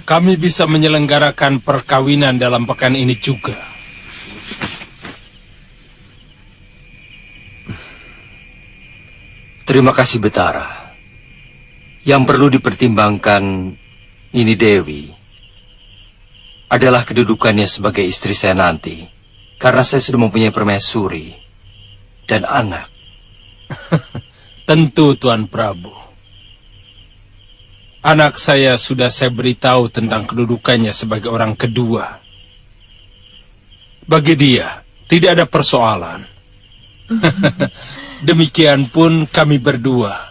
kami bisa menyelenggarakan perkawinan dalam pekan ini juga. Terima kasih Betara. Yang perlu dipertimbangkan Nini Dewi adalah kedudukannya sebagai istri saya nanti. Karena saya sudah mempunyai permaisuri dan anak. Tentu Tuan Prabu. Anak saya sudah saya beritahu tentang kedudukannya sebagai orang kedua. Bagi dia, tidak ada persoalan. Demikian pun kami berdua.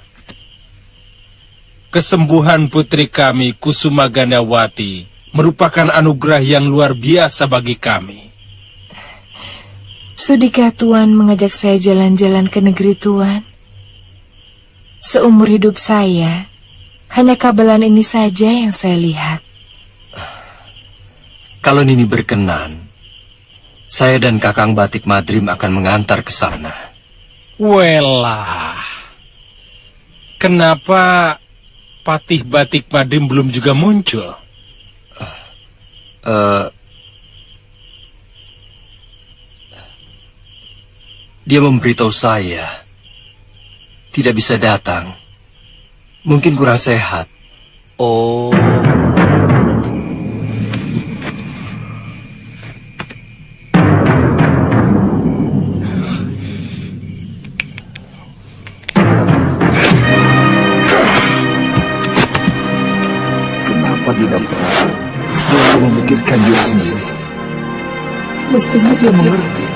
Kesembuhan putri kami, Kusuma Gandawati, merupakan anugerah yang luar biasa bagi kami. Sudikah Tuan mengajak saya jalan-jalan ke negeri Tuan? Seumur hidup saya, hanya kabelan ini saja yang saya lihat. Kalau Nini berkenan, saya dan Kakang Batik Madrim akan mengantar ke sana. Welah, kenapa Patih Batik Madrim belum juga muncul? Dia memberitahu saya tidak bisa datang. Mungkin kurang sehat. Oh. Kenapa Dinda Prabu selalu memikirkan diri sendiri? Mestinya dia mengerti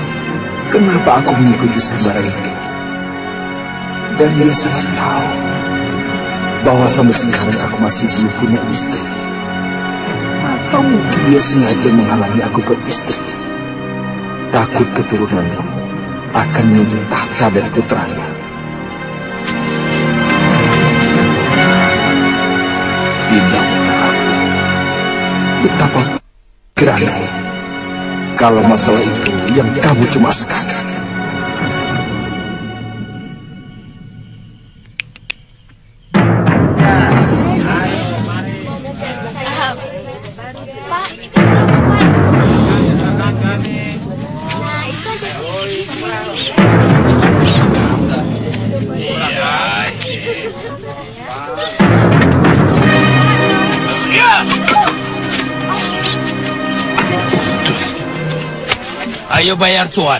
kenapa aku mengikuti sayembara ini. Dan dia sangat tahu bahwa sampai sekarang aku masih belum punya istri. Atau mungkin dia sengaja menghalangi aku beristri. Takut keturunanku akan menyebut tahta dan putranya. Dinda Prabu, betapa gerana kalau masalah itu yang kamu cemaskan. Ayo bayar Tuan.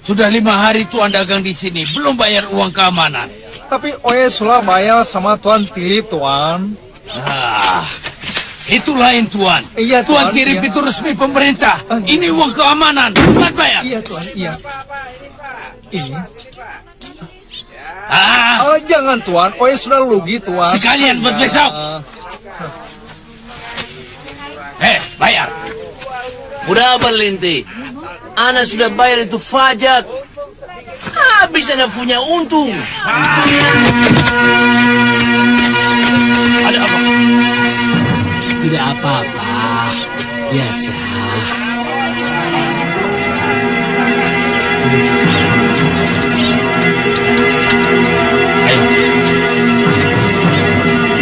Sudah 5 hari Tuan dagang di sini, belum bayar uang keamanan. Tapi Oye sudah bayar sama Tuan Tili, Tuan. Itu lain Tuan. Iya, Tuan Tuan, kirim iya. itu resmi pemerintah. Ini uang keamanan. Cepat bayar. Iya, Tuan, iya. Ini. Jangan, Tuan. Oye sudah rugi, Tuan. Sekalian buat besok. Bayar. Udah berlinti. Ana sudah bayar itu pajak. Habis Ana punya untung. Ada apa? Tidak apa-apa. Biasa.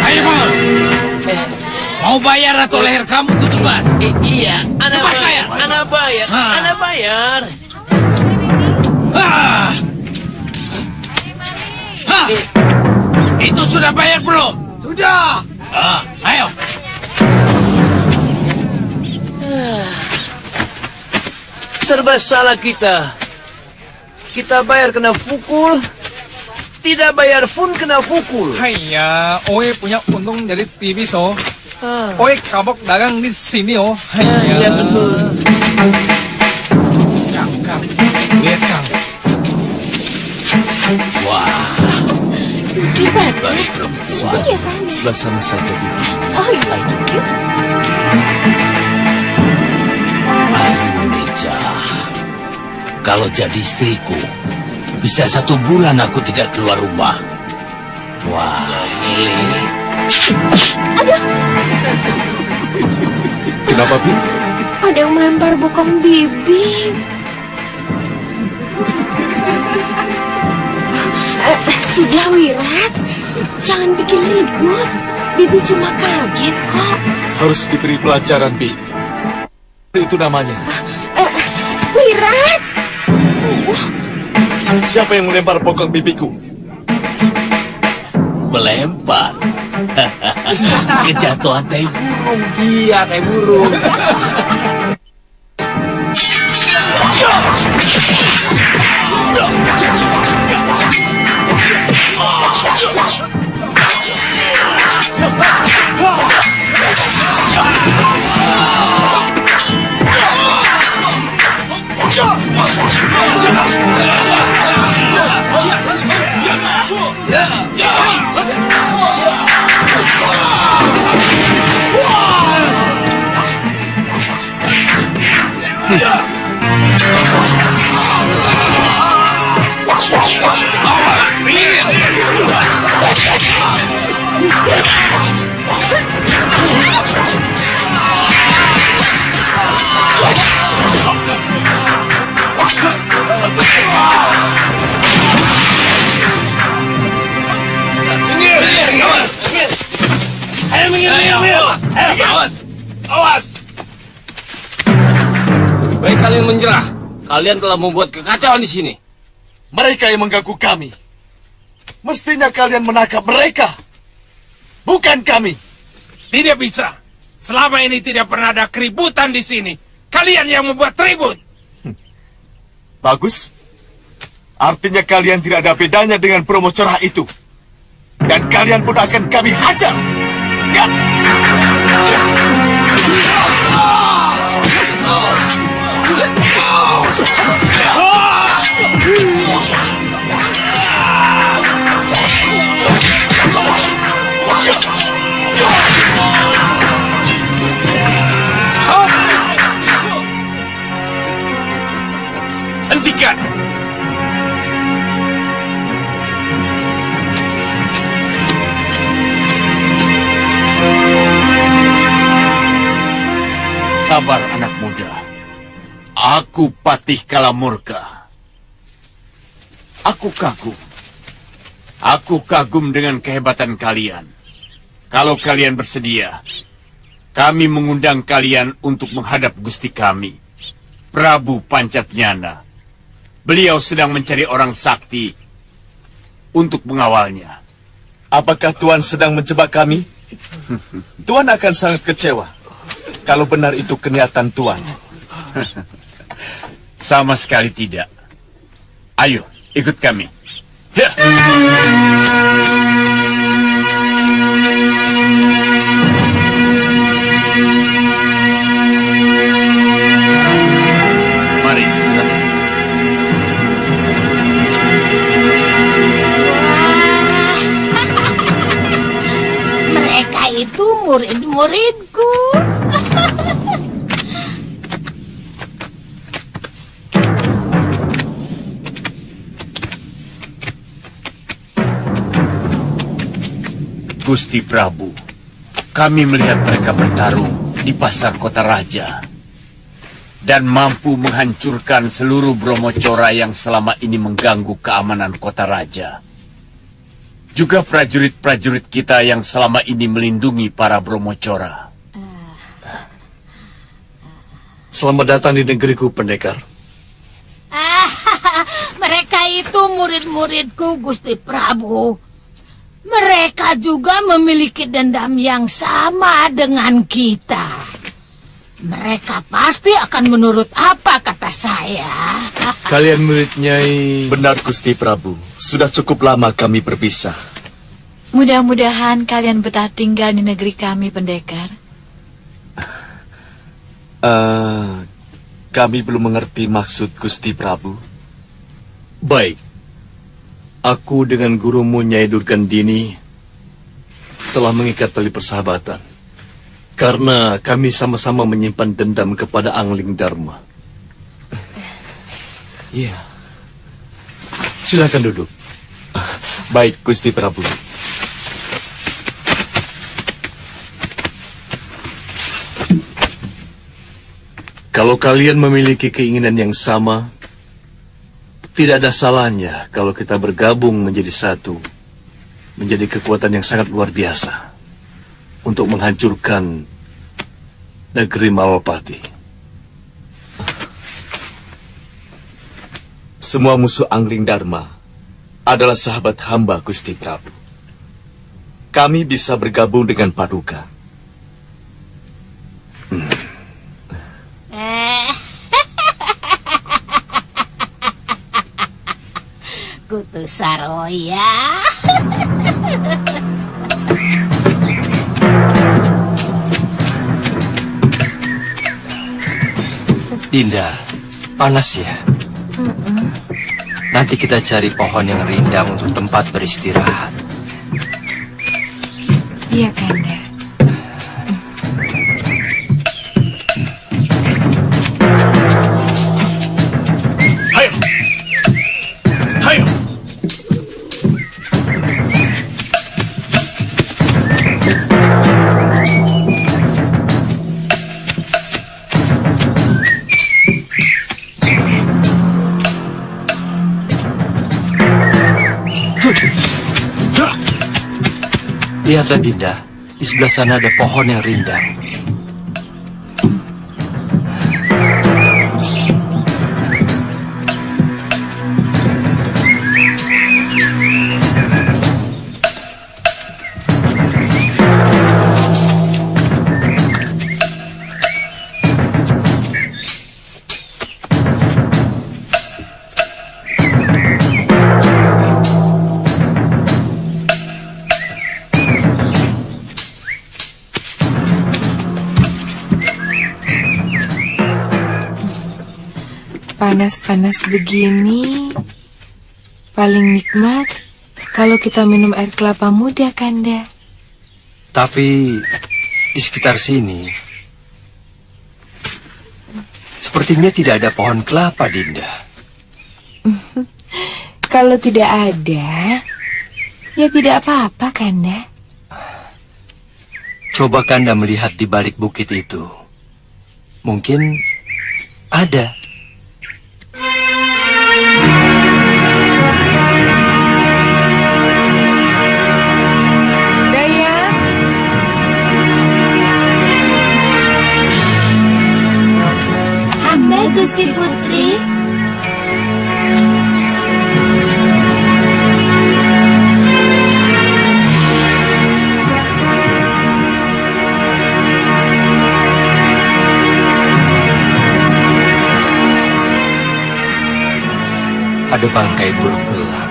Ayo, Mal. Mau bayar atau leher kamu kutubas? Iya, Ana Cepat bayar. Ana bayar. Ana bayar. Itu sudah bayar belum? Sudah. Ayo. Serba salah kita. Kita bayar kena pukul. Tidak bayar pun kena pukul. Haiya, Oye punya untung dari TV, so. Oye kabok dagang di sini, oh. Iya, betul. Kang. Lihat, Kang. Wah. Gimana? Sudah. Iya, sana. Sebelah sana saja, Bibi. Oh iya, yuk. Ayo, Neja. Kalau jadi istriku, bisa 1 bulan aku tidak keluar rumah. Wah, Lili. Kenapa, Bi? Ada yang melempar bokong Bibi. Sudah, Wirat. Jangan bikin ribut. Bibi cuma kaget kok. harus diberi pelajaran, Bi. Itu namanya. Wirat! Siapa yang melempar pokok bibiku? Melempar. Kejatuhan tai burung. Iya, teh burung. Baik kalian menyerah. Kalian telah membuat kekacauan di sini. Mereka yang mengganggu kami. Mestinya kalian menangkap mereka, bukan kami. Tidak bisa. Selama ini tidak pernah ada keributan di sini. Kalian yang membuat ribut. Bagus. Artinya kalian tidak ada bedanya dengan promo cerah itu. Dan kalian pun akan kami hajar. Ya. Hentikan. Sabar anak muda. Aku Patih Kalamurka. Aku kagum. Aku kagum dengan kehebatan kalian. Kalau kalian bersedia, kami mengundang kalian untuk menghadap Gusti kami, Prabu Pancatnyana. Beliau sedang mencari orang sakti untuk mengawalnya. Apakah Tuan sedang menjebak kami? Tuan akan sangat kecewa kalau benar itu kenyataan Tuan. Sama sekali tidak. Ayo, ikut kami. Ya. Mari. Mereka itu murid-muridku. Gusti Prabu, kami melihat mereka bertarung di pasar Kota Raja dan mampu menghancurkan seluruh Bromocora yang selama ini mengganggu keamanan Kota Raja. Juga prajurit-prajurit kita yang selama ini melindungi para Bromocora. Selamat datang di negeriku, pendekar. Mereka itu murid-muridku, Gusti Prabu. Mereka juga memiliki dendam yang sama dengan kita. Mereka pasti akan menurut apa kata saya. Kalian murid Nyai. Benar, Gusti Prabu. Sudah cukup lama kami berpisah. Mudah-mudahan kalian betah tinggal di negeri kami, pendekar. Kami belum mengerti maksud Gusti Prabu. Baik. Aku dengan gurumu Nyai Durgandini telah mengikat tali persahabatan. Karena kami sama-sama menyimpan dendam kepada Angling Dharma. Iya. Silakan duduk. Baik, Gusti Prabu. Kalau kalian memiliki keinginan yang sama, tidak ada salahnya kalau kita bergabung menjadi satu, menjadi kekuatan yang sangat luar biasa untuk menghancurkan negeri Malapati. Semua musuh Angling Dharma adalah sahabat hamba, Gusti Prabu. Kami bisa bergabung dengan Paduka. Kutu Saroya. Dinda, panas ya? Nanti kita cari pohon yang rindang untuk tempat beristirahat. Iya, Kanda. Hayo! Hayo! Lihatlah Dinda, di sebelah sana ada pohon yang rindang. Panas-panas begini, paling nikmat kalau kita minum air kelapa muda, Kanda. Tapi di sekitar sini sepertinya tidak ada pohon kelapa, Dinda. Kalau tidak ada, ya tidak apa-apa, Kanda. Coba Kanda melihat di balik bukit itu. Mungkin ada. Gusti Putri. Ada bangkai burung elang.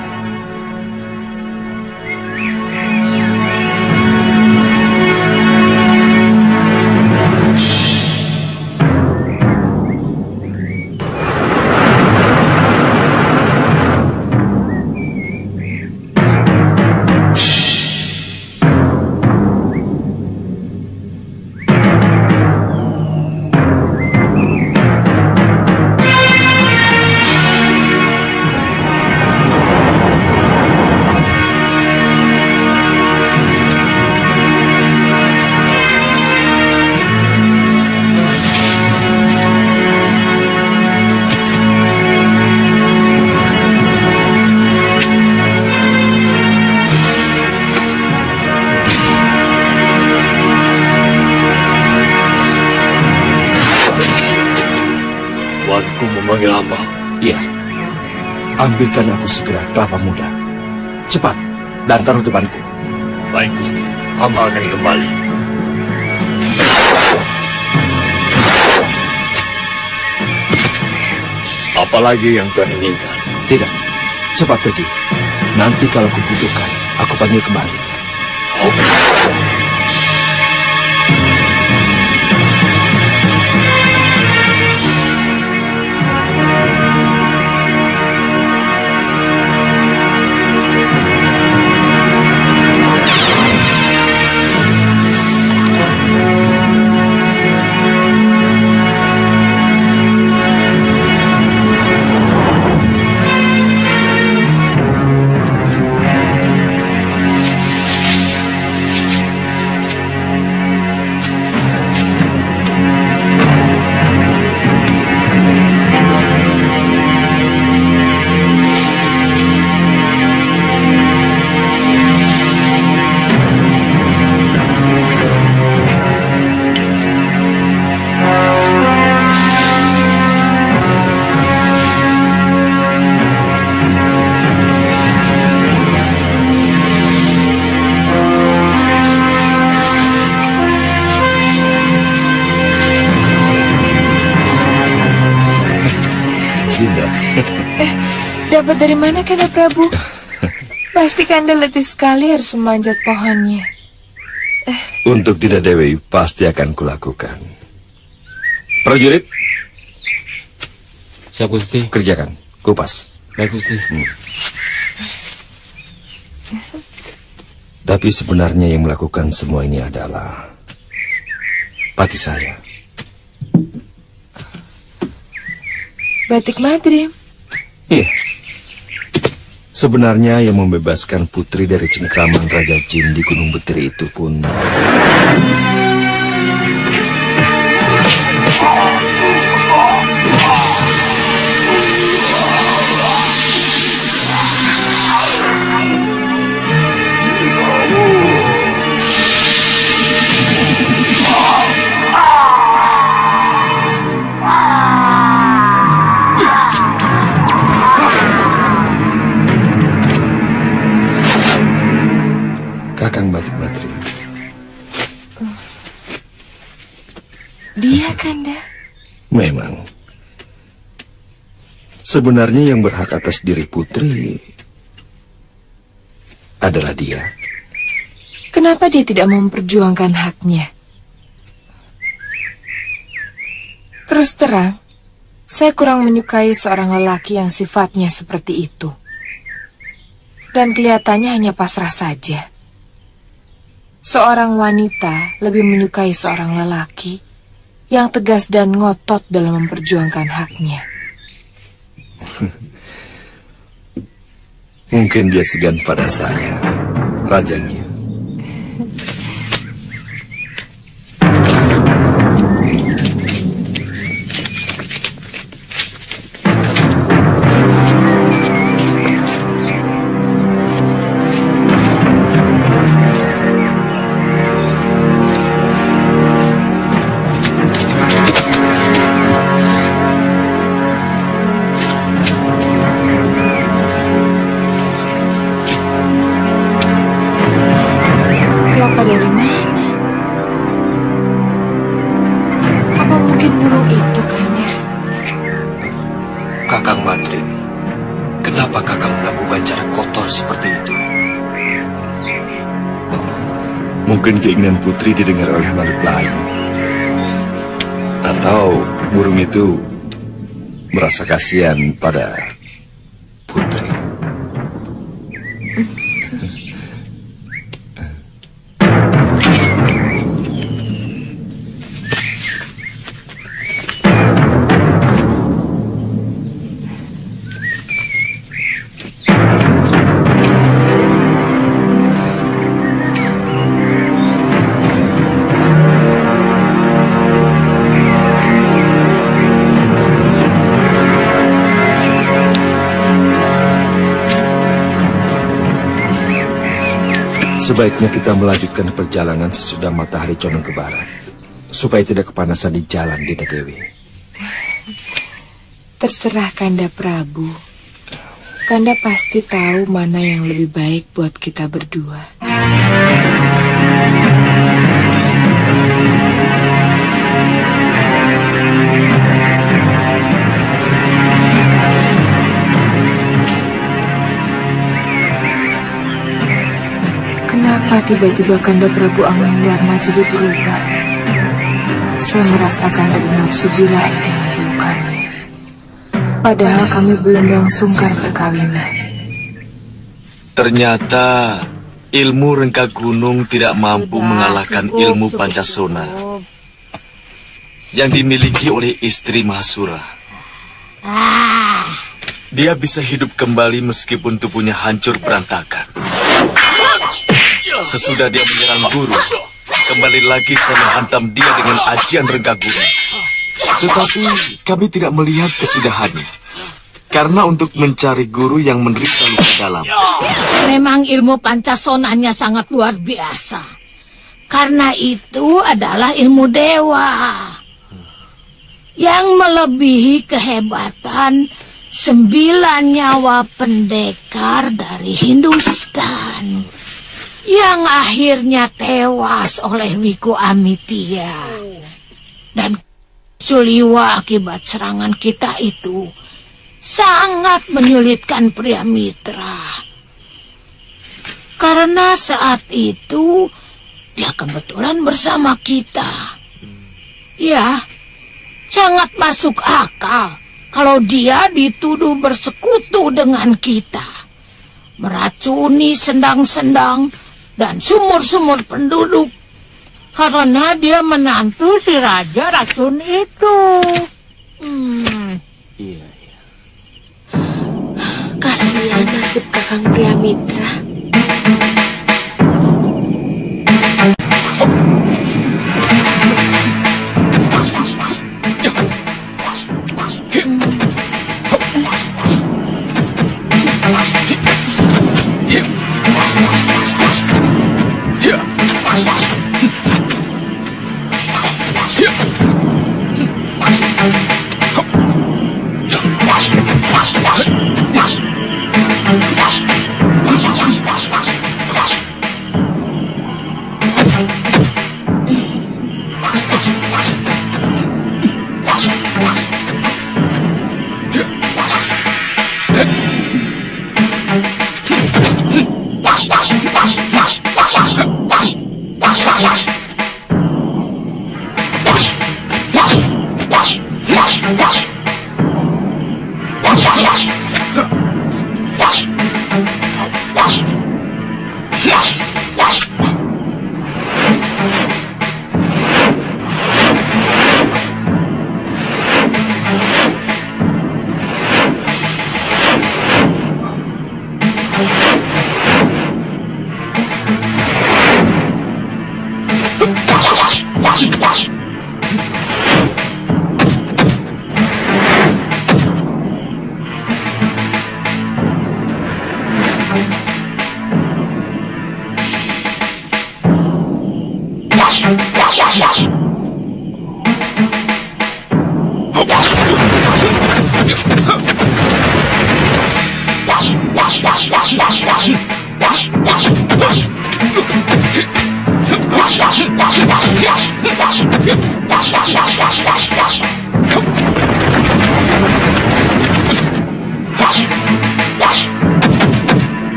Tuanku memanggil hamba. Iya. Ambilkan aku segera kelapa muda. Cepat, dan taruh depanku. Baik, Gusti. Hamba akan kembali. Apalagi yang Tuan inginkan? Tidak. Cepat pergi. Nanti kalau kubutuhkan, aku panggil kembali. Oh. Dapat dari mana Kanda Prabu? Pasti Kanda letih sekali harus memanjat pohonnya. Untuk Dinda Dewi pasti akan kulakukan. Prajurit, Siap Gusti. kerjakan, kupas. Baik Gusti. Tapi sebenarnya yang melakukan semua ini adalah pati saya. Batik Madrim. Iya. Sebenarnya yang membebaskan putri dari cengkraman Raja Jin di Gunung Betiri itu pun Kakang Batik Madrim. Dia Kanda. Memang. Sebenarnya yang berhak atas diri putri adalah dia. Kenapa dia tidak memperjuangkan haknya? Terus terang, saya kurang menyukai seorang lelaki yang sifatnya seperti itu. Dan kelihatannya hanya pasrah saja. Seorang wanita lebih menyukai seorang lelaki yang tegas dan ngotot dalam memperjuangkan haknya. Mungkin dia segan pada saya, rajanya. Dari mana? Apa mungkin burung itu, Kanda? Kakang Madrim, kenapa Kakang melakukan cara kotor seperti itu? Mungkin keinginan putri didengar oleh makhluk lain. Atau burung itu merasa kasihan pada putri. Sebaiknya kita melanjutkan perjalanan sesudah matahari condong ke barat, supaya tidak kepanasan di jalan, Dinda Dewi. Terserah Kanda Prabu. Kanda pasti tahu mana yang lebih baik buat kita berdua. Kenapa tiba-tiba Kanda Prabu Amangdarma jadi berubah? Saya merasakan ada nafsu birahi dengan pelukannya. Padahal kami belum melangsungkan perkawinan. Ternyata ilmu rengka gunung tidak mampu mengalahkan ilmu Pancasona yang dimiliki oleh istri Mahasura. Dia bisa hidup kembali meskipun tubuhnya hancur berantakan. Sesudah dia menyerang guru, kembali lagi saya menghantam dia dengan ajian rengga gunung. Tetapi kami tidak melihat kesudahannya. Karena untuk mencari guru yang menderita luka dalam. Memang ilmu Pancasonanya sangat luar biasa. Karena itu adalah ilmu dewa. Yang melebihi kehebatan 9 nyawa pendekar dari Hindustan. Yang akhirnya tewas oleh Wiku Amitya. Dan Suliwa akibat serangan kita itu sangat menyulitkan Priamitra. Karena saat itu dia kebetulan bersama kita. Ya, sangat masuk akal kalau dia dituduh bersekutu dengan kita, meracuni sendang-sendang dan sumur-sumur penduduk karena dia menantu si Raja Racun itu. Kasihan nasib Kakang Priamitra.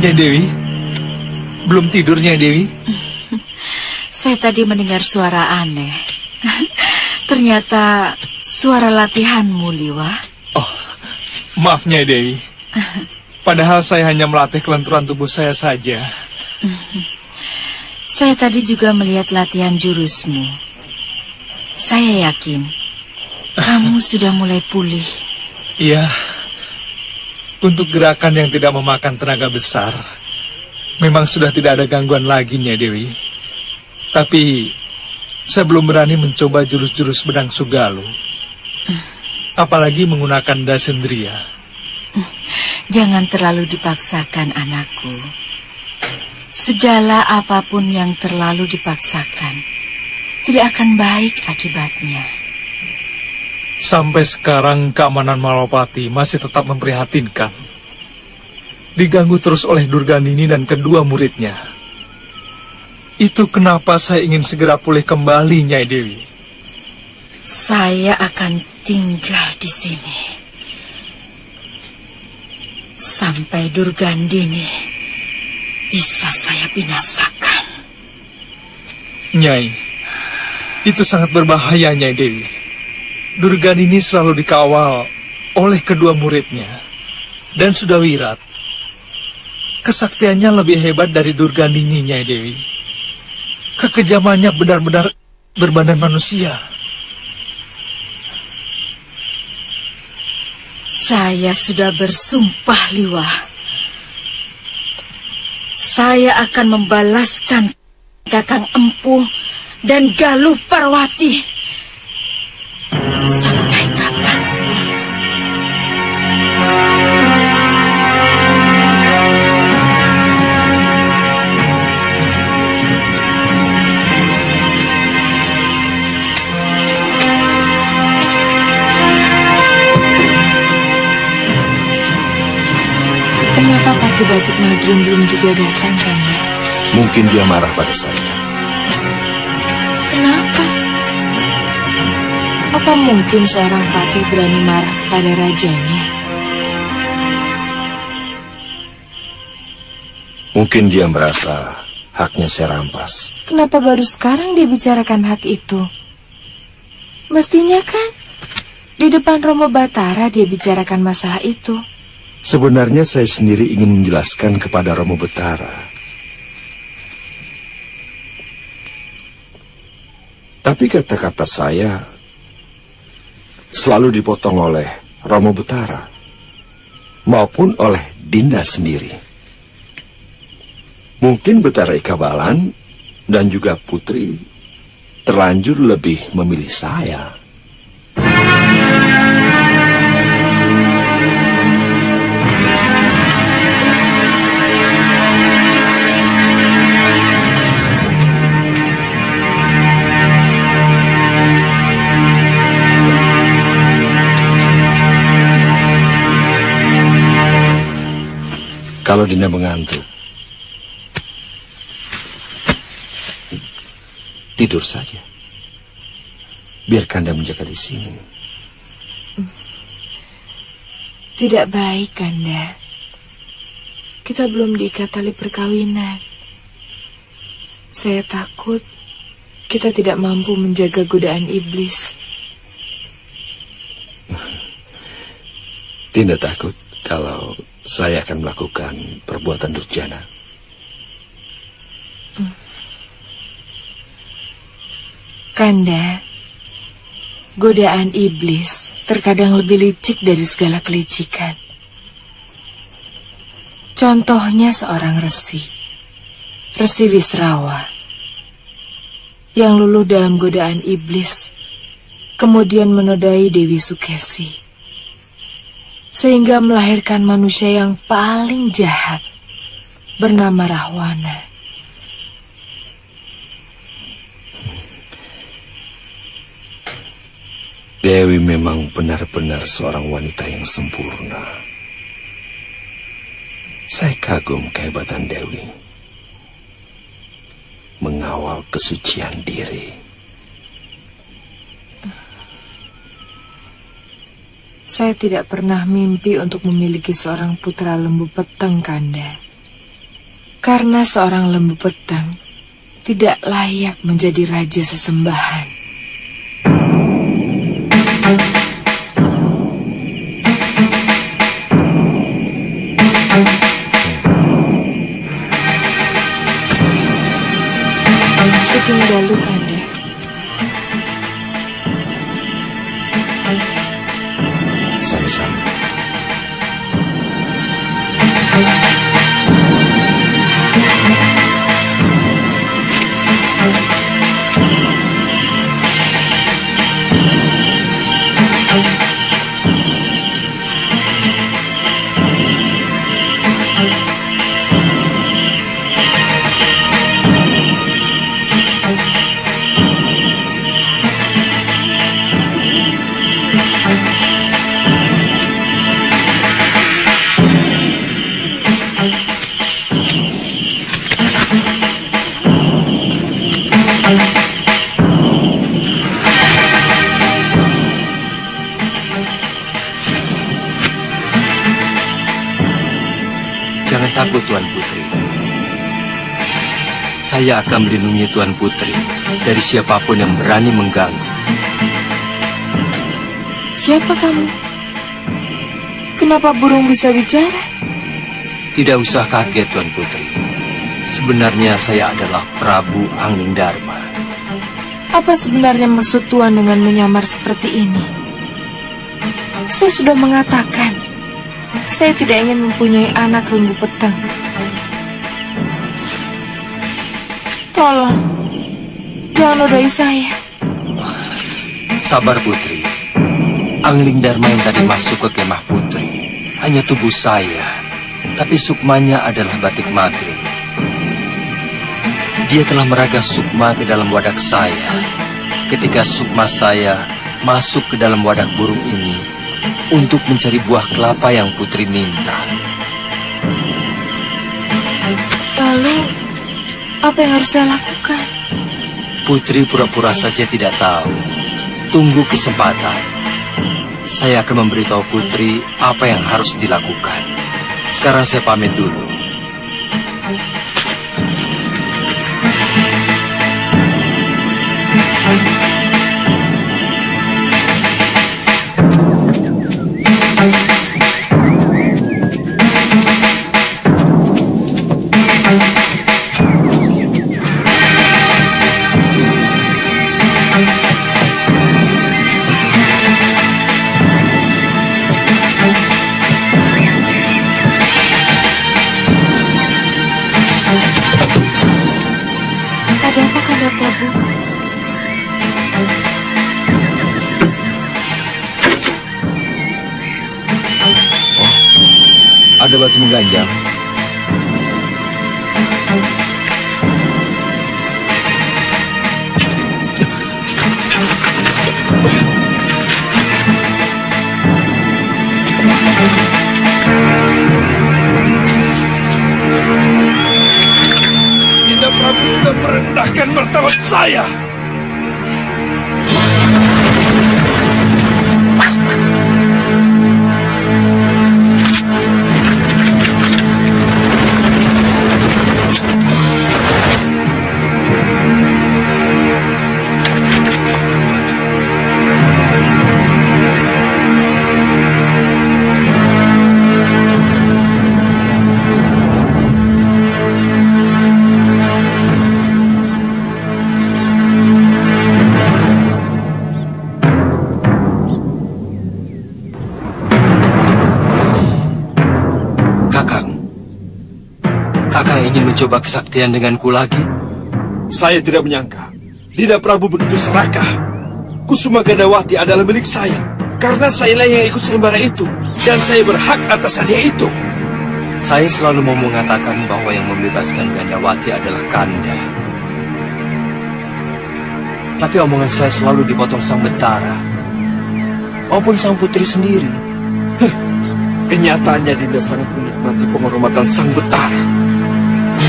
Nyai Dewi, belum tidur Nyai Dewi? Saya tadi mendengar suara aneh. Ternyata suara latihanmu, Liwa. Oh, maaf Nyai Dewi. Padahal saya hanya melatih kelenturan tubuh saya saja. Saya tadi juga melihat latihan jurusmu. Saya yakin kamu sudah mulai pulih. Iya. Untuk gerakan yang tidak memakan tenaga besar, memang sudah tidak ada gangguan lagi, Nyai Dewi. Tapi, saya belum berani mencoba jurus-jurus Bedang Sugalu. Apalagi menggunakan Dasendria. Jangan terlalu dipaksakan, anakku. Segala apapun yang terlalu dipaksakan, tidak akan baik akibatnya. Sampai sekarang keamanan Malopati masih tetap memprihatinkan. Diganggu terus oleh Durganini dan kedua muridnya. Itu kenapa saya ingin segera pulih kembali, Nyai Dewi. Saya akan tinggal di sini sampai Durgandini bisa saya binasakan. Nyai, itu sangat berbahaya, Nyai Dewi. Durganini selalu dikawal oleh kedua muridnya dan Sudawirat. Kesaktiannya lebih hebat dari Durganini, Nyai Dewi. Kekejamannya benar-benar berbadan manusia. Saya sudah bersumpah, Liwa. Saya akan membalaskan Kakang Empu dan Galuh Parwati. Sampai kapanpun. Madrim belum juga datang, Kanda. Mungkin dia marah pada saya. Kenapa? Apa mungkin seorang patih berani marah kepada rajanya? Mungkin dia merasa haknya saya rampas. Kenapa baru sekarang dia bicarakan hak itu? Mestinya kan di depan Romo Batara dia bicarakan masalah itu. Sebenarnya saya sendiri ingin menjelaskan kepada Romo Batara. Tapi kata-kata saya selalu dipotong oleh Romo Batara maupun oleh Dinda sendiri. Mungkin Batara Ikabalan dan juga Putri terlanjur lebih memilih saya. Kalau Dinda mengantuk, tidur saja. Biar Kanda menjaga di sini. Tidak baik, Kanda. Kita belum diikat tali perkawinan. Saya takut kita tidak mampu menjaga godaan iblis. Dinda takut kalau saya akan melakukan perbuatan durjana. Kanda, godaan iblis terkadang lebih licik dari segala kelicikan. Contohnya seorang resi Wisrawa, yang luluh dalam godaan iblis, kemudian menodai Dewi Sukesi, sehingga melahirkan manusia yang paling jahat, bernama Rahwana. Dewi memang benar-benar seorang wanita yang sempurna. Saya kagum kehebatan Dewi mengawal kesucian diri. Saya tidak pernah mimpi untuk memiliki seorang putra lembu peteng, Kanda. Karena seorang lembu peteng tidak layak menjadi raja sesembahan. Sugeng Dalu, Kanda. Sama-sama. Jangan takut, Tuan Putri. Saya akan melindungi Tuan Putri dari siapapun yang berani mengganggu. Siapa kamu? Kenapa burung bisa bicara? Tidak usah kaget, Tuan Putri. Sebenarnya saya adalah Prabu Anglingdarma. Apa sebenarnya maksud Tuan dengan menyamar seperti ini? Saya sudah mengatakan, saya tidak ingin mempunyai anak lembu peteng. Tolong, jangan nodai saya. Sabar, Putri. Anglingdarma yang tadi masuk ke kemah Putri hanya tubuh saya, tapi sukmanya adalah batik Madrim. Dia telah meraga sukma ke dalam wadak saya. Ketika sukma saya masuk ke dalam wadak burung ini untuk mencari buah kelapa yang Putri minta. Lalu, apa yang harus saya lakukan? Putri pura-pura saja tidak tahu. Tunggu kesempatan. Saya akan memberitahu Putri apa yang harus dilakukan. Sekarang saya pamit dulu. Ada apa, Kanda Prabu? Ada batu mengganjal. Dinda Prabu sudah merendahkan martabat saya. Mencoba kesaktian denganku lagi? Saya tidak menyangka Dinda Prabu begitu serakah. Kusuma Gandawati adalah milik saya karena sayalah yang ikut sayembara itu dan saya berhak atas hadiah itu. Saya selalu mau mengatakan bahwa yang membebaskan Gandawati adalah Kanda. Tapi omongan saya selalu dipotong Sang Betara maupun Sang Putri sendiri. Kenyataannya Dinda sangat menikmati penghormatan Sang Betara.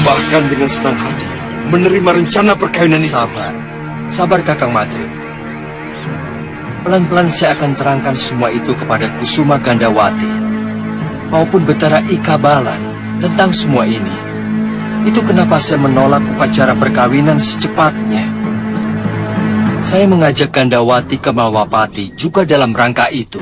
Bahkan dengan senang hati menerima rencana perkawinan itu. Sabar Kakang Madrim. Pelan-pelan saya akan terangkan semua itu kepada Kusuma Gandawati maupun Betara Ika Balan tentang semua ini. Itu kenapa saya menolak upacara perkawinan secepatnya. Saya mengajak Gandawati ke Malwapati juga dalam rangka itu.